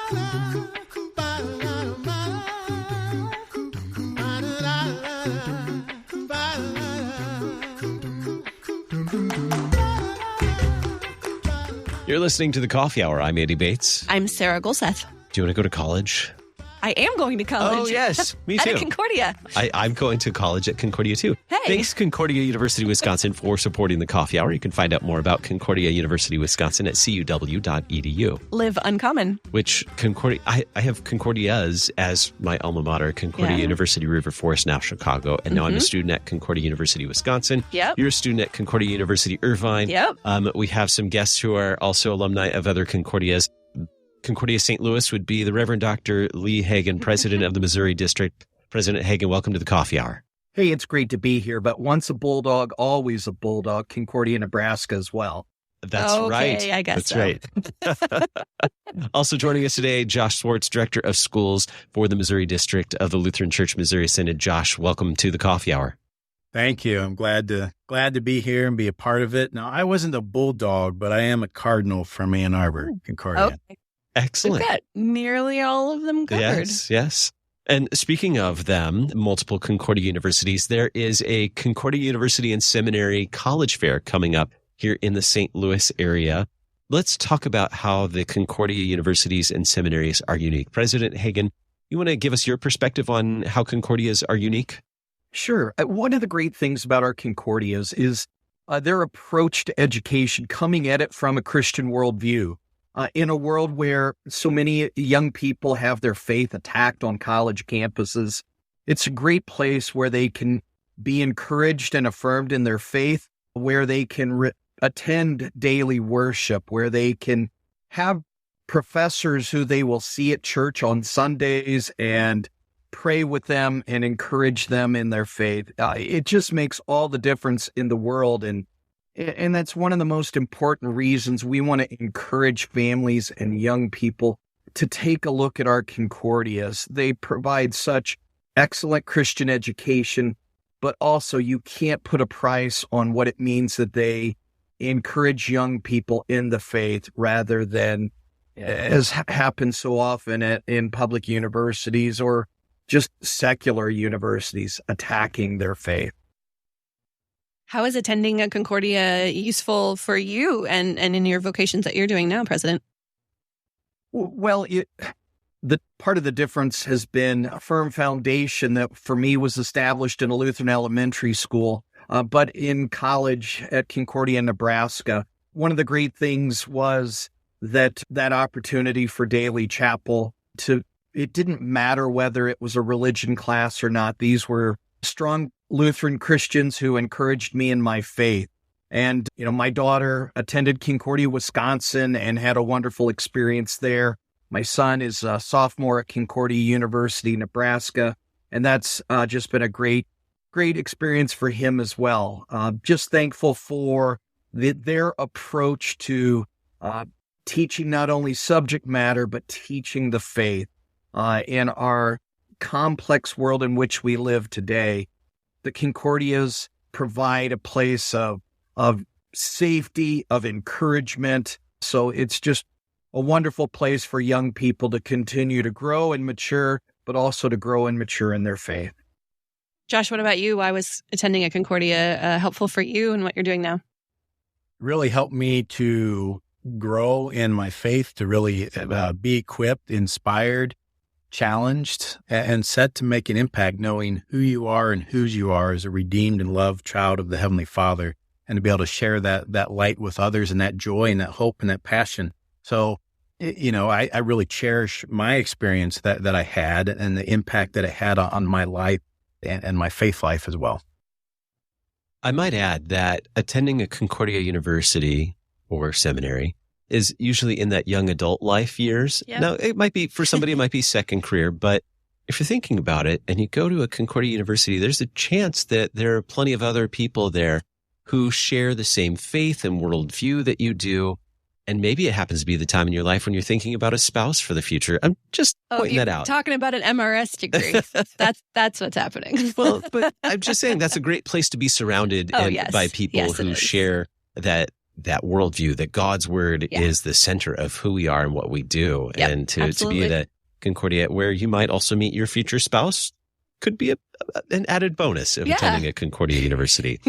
You're listening to The Coffee Hour. I'm Andy Bates. I'm Sarah Golseth. Do you want to go to college? I am going to college. Oh, yes. Me too. At Concordia. I'm going to college at Concordia, too. Hey. Thanks, Concordia University, Wisconsin, for supporting The Coffee Hour. You can find out more about Concordia University, Wisconsin at cuw.edu. Live uncommon. Which Concordia, I have Concordia's as my alma mater, Concordia University, River Forest, now Chicago. And now I'm a student at Concordia University, Wisconsin. Yep. You're a student at Concordia University, Irvine. Yep. We have some guests who are also alumni of other Concordias. Concordia St. Louis would be the Reverend Dr. Lee Hagan, president of the Missouri District. President Hagan, welcome to the Coffee Hour. Hey, it's great to be here, but once a Bulldog, always a Bulldog, Concordia, Nebraska as well. That's right. I guess That's so. right. Also joining us today, Josh Swartz, Director of Schools for the Missouri District of the Lutheran Church Missouri Synod. Josh, welcome to the Coffee Hour. Thank you. I'm glad to be here and be a part of it. Now, I wasn't a Bulldog, but I am a Cardinal from Ann Arbor, Concordia. Okay. Excellent. We've got nearly all of them covered. Yes. And speaking of them, multiple Concordia universities, there is a Concordia University and Seminary college fair coming up here in the St. Louis area. Let's talk about how the Concordia universities and seminaries are unique. President Hagan, you want to give us your perspective on how Concordias are unique? Sure. One of the great things about our Concordias is their approach to education, coming at it from a Christian worldview. In a world where so many young people have their faith attacked on college campuses, it's a great place where they can be encouraged and affirmed in their faith, where they can attend daily worship, where they can have professors who they will see at church on Sundays and pray with them and encourage them in their faith. It just makes all the difference in the world. And that's one of the most important reasons we want to encourage families and young people to take a look at our Concordias. They provide such excellent Christian education, but also you can't put a price on what it means that they encourage young people in the faith rather than, as happens so often in public universities or just secular universities, attacking their faith. How is attending a Concordia useful for you and in your vocations that you're doing now, President? Well, the part of the difference has been a firm foundation that for me was established in a Lutheran elementary school, but in college at Concordia, Nebraska. One of the great things was that opportunity for daily chapel it didn't matter whether it was a religion class or not. These were strong Lutheran Christians who encouraged me in my faith. And, my daughter attended Concordia, Wisconsin and had a wonderful experience there. My son is a sophomore at Concordia University, Nebraska, and that's just been a great experience for him as well. Just thankful for their approach to teaching not only subject matter, but teaching the faith in our complex world in which we live today. The Concordias provide a place of safety, of encouragement. So it's just a wonderful place for young people to continue to grow and mature, but also to grow and mature in their faith. Josh, what about you? Why was attending a Concordia helpful for you and what you're doing now? Really helped me to grow in my faith, to really be equipped, inspired, challenged, and set to make an impact, knowing who you are and whose you are as a redeemed and loved child of the Heavenly Father, and to be able to share that light with others and that joy and that hope and that passion. So, I really cherish my experience that I had and the impact that it had on my life and my faith life as well. I might add that attending a Concordia University or seminary is usually in that young adult life years. Yeah. Now, it might be, for somebody, it might be second career, but if you're thinking about it and you go to a Concordia University, there's a chance that there are plenty of other people there who share the same faith and worldview that you do. And maybe it happens to be the time in your life when you're thinking about a spouse for the future. I'm just pointing that out. Talking about an MRS degree. That's what's happening. Well, but I'm just saying that's a great place to be surrounded by people who share that that worldview that God's word is the center of who we are and what we do. Yep, and to be at a Concordia where you might also meet your future spouse could be an added bonus of attending a Concordia University.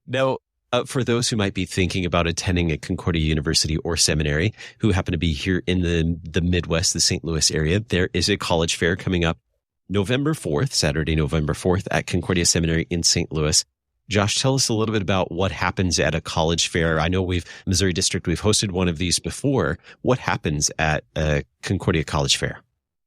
Now, for those who might be thinking about attending a Concordia University or seminary who happen to be here in the Midwest, the St. Louis area, there is a college fair coming up November 4th, Saturday, November 4th at Concordia Seminary in St. Louis. Josh, tell us a little bit about what happens at a college fair. I know Missouri District, we've hosted one of these before. What happens at a Concordia College Fair?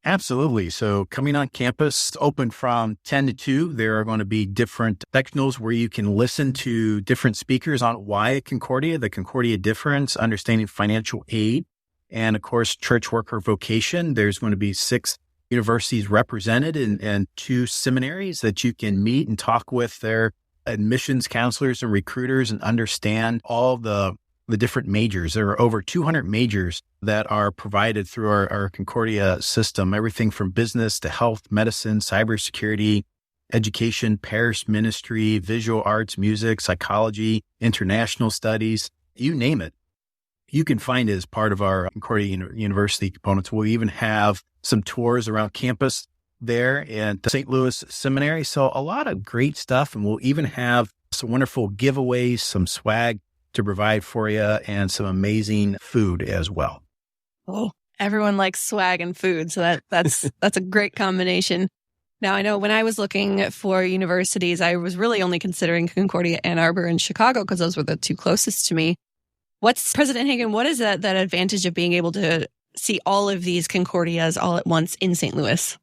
Absolutely. So coming on campus, open from 10 to 2, there are going to be different sectionals where you can listen to different speakers on why Concordia, the Concordia difference, understanding financial aid, and of course, church worker vocation. There's going to be 6 universities represented and 2 seminaries that you can meet and talk with their admissions counselors and recruiters and understand all the different majors. There are over 200 majors that are provided through our Concordia system, everything from business to health, medicine, cybersecurity, education, parish ministry, visual arts, music, psychology, international studies, you name it. You can find it as part of our Concordia University components. We'll even have some tours around campus there at the St. Louis Seminary. So a lot of great stuff. And we'll even have some wonderful giveaways, some swag to provide for you, and some amazing food as well. Oh, everyone likes swag and food. So that's a great combination. Now, I know when I was looking for universities, I was really only considering Concordia, Ann Arbor, and Chicago because those were the 2 closest to me. President Hagan, what is that advantage of being able to see all of these Concordias all at once in St. Louis?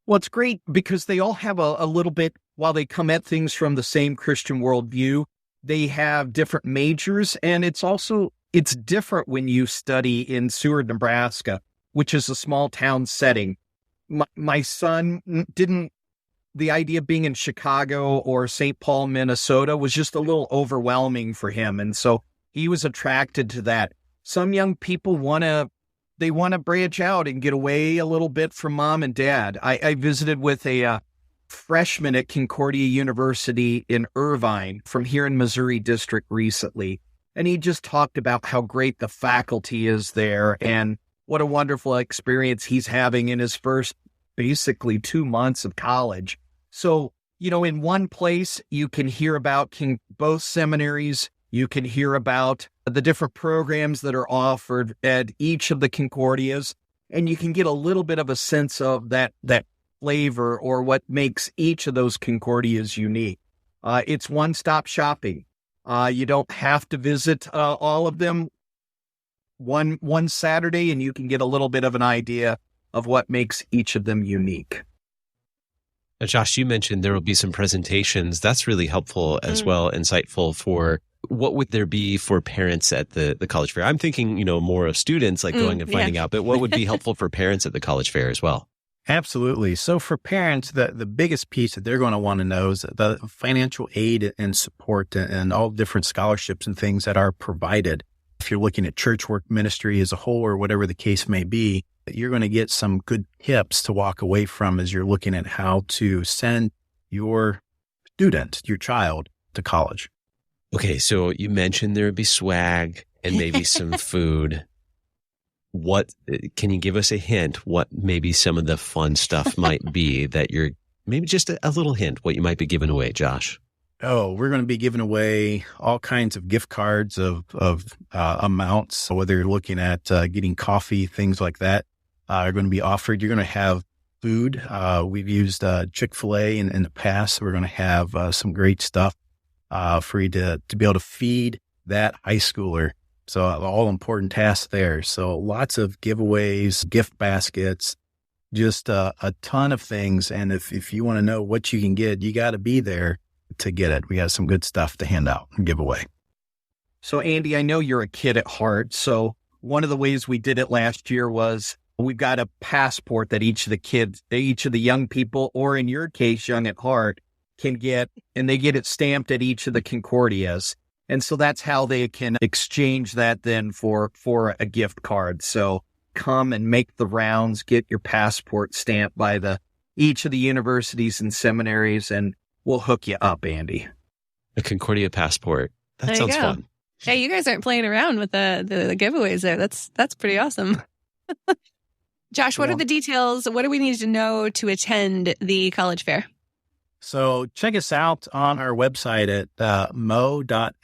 Well, it's great because they all have a little bit, while they come at things from the same Christian worldview, they have different majors, and it's different when you study in Seward, Nebraska, which is a small town setting. My son the idea of being in Chicago or St. Paul, Minnesota was just a little overwhelming for him. And so he was attracted to that. Some young people want to branch out and get away a little bit from mom and dad. I visited with a freshman at Concordia University in Irvine from here in Missouri District recently. And he just talked about how great the faculty is there and what a wonderful experience he's having in his first basically 2 months of college. So, in one place you can hear about both seminaries. You can hear about the different programs that are offered at each of the Concordias, and you can get a little bit of a sense of that flavor or what makes each of those Concordias unique. It's one-stop shopping. You don't have to visit all of them one Saturday, and you can get a little bit of an idea of what makes each of them unique. Now, Josh, you mentioned there will be some presentations. That's really helpful as well, insightful for what would there be for parents at the college fair? I'm thinking, more of students like going and finding out, but what would be helpful for parents at the college fair as well? Absolutely. So for parents, the biggest piece that they're going to want to know is the financial aid and support and all different scholarships and things that are provided. If you're looking at church work ministry as a whole or whatever the case may be, you're going to get some good tips to walk away from as you're looking at how to send your student, your child, to college. Okay, so you mentioned there would be swag and maybe some food. What can you give us a hint? What maybe some of the fun stuff might be that you're maybe just a little hint what you might be giving away, Josh? Oh, we're going to be giving away all kinds of gift cards of amounts. So whether you're looking at getting coffee, things like that, are going to be offered. You're going to have food. We've used Chick-fil-A in the past. So we're going to have some great stuff for you to be able to feed that high schooler. So all important tasks there. So lots of giveaways, gift baskets, just a ton of things. And if you want to know what you can get, you got to be there to get it. We have some good stuff to hand out and give away. So Andy, I know you're a kid at heart. So one of the ways we did it last year was we've got a passport that each of the young people, or in your case, young at heart, can get, and they get it stamped at each of the Concordias. And so that's how they can exchange that then for a gift card. So come and make the rounds, get your passport stamped by each of the universities and seminaries, and we'll hook you up, Andy. A Concordia passport. That sounds fun. Hey, you guys aren't playing around with the giveaways there. That's pretty awesome. Josh, what are the details? What do we need to know to attend the college fair? So check us out on our website at mo.lcms.org.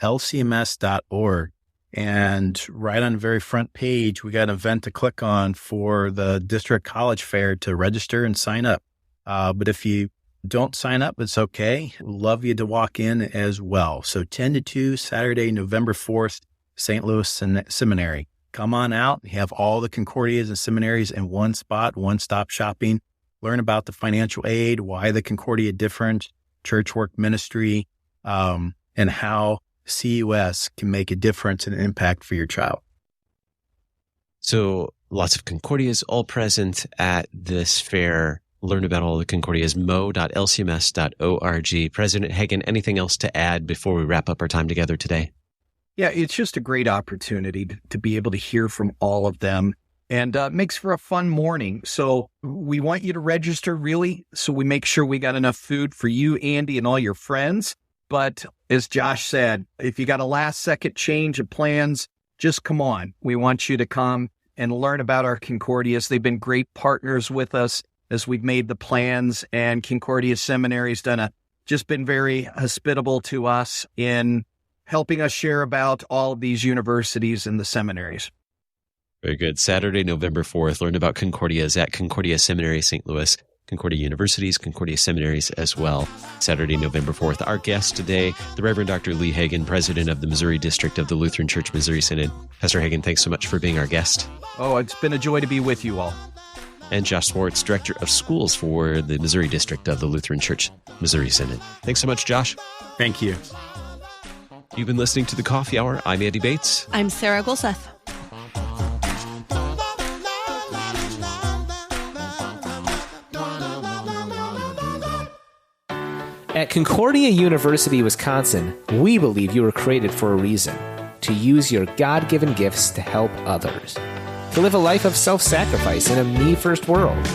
And right on the very front page, we got an event to click on for the district college fair to register and sign up. But if you don't sign up, it's okay. Love you to walk in as well. So 10 to 2, Saturday, November 4th, St. Louis Seminary. Come on out. We have all the Concordias and seminaries in one spot, one-stop shopping. Learn about the financial aid, why the Concordia different, church work ministry, and how CUS can make a difference and impact for your child. So lots of Concordias all present at this fair. Learn about all the Concordias, mo.lcms.org. President Hagan, anything else to add before we wrap up our time together today? Yeah, it's just a great opportunity to be able to hear from all of them, and makes for a fun morning. So we want you to register, really, so we make sure we got enough food for you, Andy, and all your friends. But as Josh said, if you got a last-second change of plans, just come on. We want you to come and learn about our Concordias. They've been great partners with us as we've made the plans, and Concordia Seminary's just been very hospitable to us in helping us share about all of these universities and the seminaries. Very good. Saturday, November 4th, learn about Concordias at Concordia Seminary, St. Louis, Concordia Universities, Concordia Seminaries as well. Saturday, November 4th. Our guest today, the Reverend Dr. Lee Hagan, President of the Missouri District of the Lutheran Church Missouri Synod. Pastor Hagan, thanks so much for being our guest. Oh, it's been a joy to be with you all. And Josh Swartz, Director of Schools for the Missouri District of the Lutheran Church Missouri Synod. Thanks so much, Josh. Thank you. You've been listening to The Coffee Hour. I'm Andy Bates. I'm Sarah Golseth. At Concordia University, Wisconsin, we believe you were created for a reason, to use your God-given gifts to help others, to live a life of self-sacrifice in a me-first world,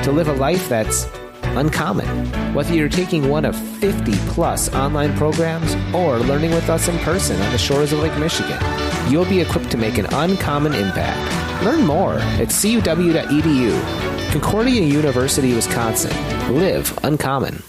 to live a life that's uncommon. Whether you're taking one of 50-plus online programs or learning with us in person on the shores of Lake Michigan, you'll be equipped to make an uncommon impact. Learn more at cuw.edu. Concordia University, Wisconsin. Live uncommon.